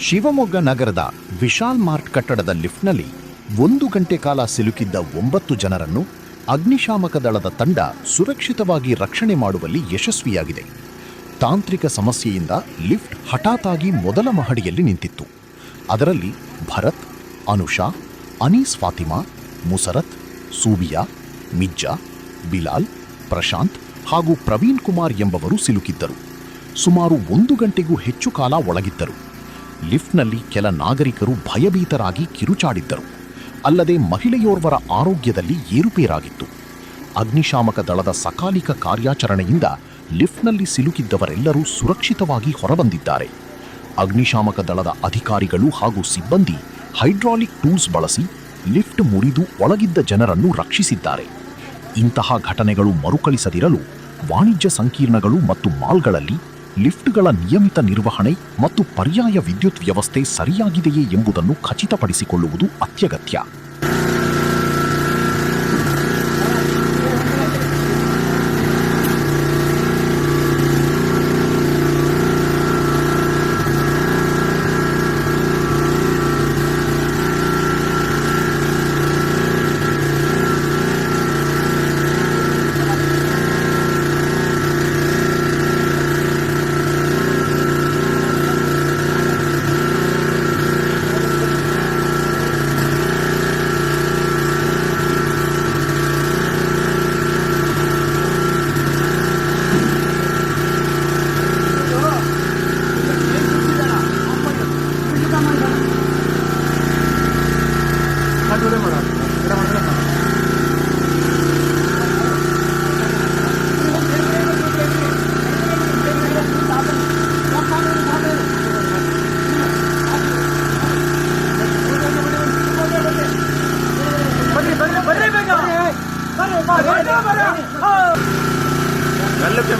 ಶಿವಮೊಗ್ಗ ನಗರದ ವಿಶಾಲ್ ಮಾರ್ಟ್ ಕಟ್ಟಡದ ಲಿಫ್ಟ್ನಲ್ಲಿ 1 ಗಂಟೆ ಕಾಲ ಸಿಲುಕಿದ್ದ 9 ಜನರನ್ನು ಅಗ್ನಿಶಾಮಕ ದಳದ ತಂಡ ಸುರಕ್ಷಿತವಾಗಿ ರಕ್ಷಣೆ ಮಾಡುವಲ್ಲಿ ಯಶಸ್ವಿಯಾಗಿದೆ. ತಾಂತ್ರಿಕ ಸಮಸ್ಯೆಯಿಂದ ಲಿಫ್ಟ್ ಹಠಾತ್ತಾಗಿ ಮೊದಲ ಮಹಡಿಯಲ್ಲಿ ನಿಂತಿತ್ತು. ಅದರಲ್ಲಿ ಭರತ್, ಅನುಷಾ, ಅನೀಸ್ ಫಾತಿಮಾ, ಮುಸರತ್, ಸೂಬಿಯಾ, ಮಿಜ್ಜಾ, ಬಿಲಾಲ್, ಪ್ರಶಾಂತ್ ಹಾಗೂ ಪ್ರವೀಣ್ ಕುಮಾರ್ ಎಂಬವರು ಸಿಲುಕಿದ್ದರು. ಸುಮಾರು 1 ಗಂಟೆಗೂ ಹೆಚ್ಚು ಕಾಲ ಒಳಗಿದ್ದರು. ಲಿಫ್ಟ್ನಲ್ಲಿ ಕೆಲ ನಾಗರಿಕರು ಭಯಭೀತರಾಗಿ ಕಿರುಚಾಡಿದ್ದರು. ಅಲ್ಲದೆ ಮಹಿಳೆಯೋರ್ವರ ಆರೋಗ್ಯದಲ್ಲಿ ಏರುಪೇರಾಗಿತ್ತು. ಅಗ್ನಿಶಾಮಕ ದಳದ ಸಕಾಲಿಕ ಕಾರ್ಯಾಚರಣೆಯಿಂದ ಲಿಫ್ಟ್ನಲ್ಲಿ ಸಿಲುಕಿದ್ದವರೆಲ್ಲರೂ ಸುರಕ್ಷಿತವಾಗಿ ಹೊರಬಂದಿದ್ದಾರೆ. ಅಗ್ನಿಶಾಮಕ ದಳದ ಅಧಿಕಾರಿಗಳು ಹಾಗೂ ಸಿಬ್ಬಂದಿ ಹೈಡ್ರಾಲಿಕ್ ಟೂಲ್ಸ್ ಬಳಸಿ ಲಿಫ್ಟ್ ಮುರಿದು ಒಳಗಿದ್ದ ಜನರನ್ನು ರಕ್ಷಿಸಿದ್ದಾರೆ. ಇಂತಹ ಘಟನೆಗಳು ಮರುಕಳಿಸದಿರಲು ವಾಣಿಜ್ಯ ಸಂಕೀರ್ಣಗಳು ಮತ್ತು ಮಾಲ್ಗಳಲ್ಲಿ ಲಿಫ್ಟ್ಗಳ ನಿಯಮಿತ ನಿರ್ವಹಣೆ ಮತ್ತು ಪರ್ಯಾಯ ವಿದ್ಯುತ್ ವ್ಯವಸ್ಥೆ ಸರಿಯಾಗಿದೆಯೇ ಎಂಬುದನ್ನು ಖಚಿತಪಡಿಸಿಕೊಳ್ಳುವುದು ಅತ್ಯಗತ್ಯ. ಮೆಲ್ಲಕ್ಕೆ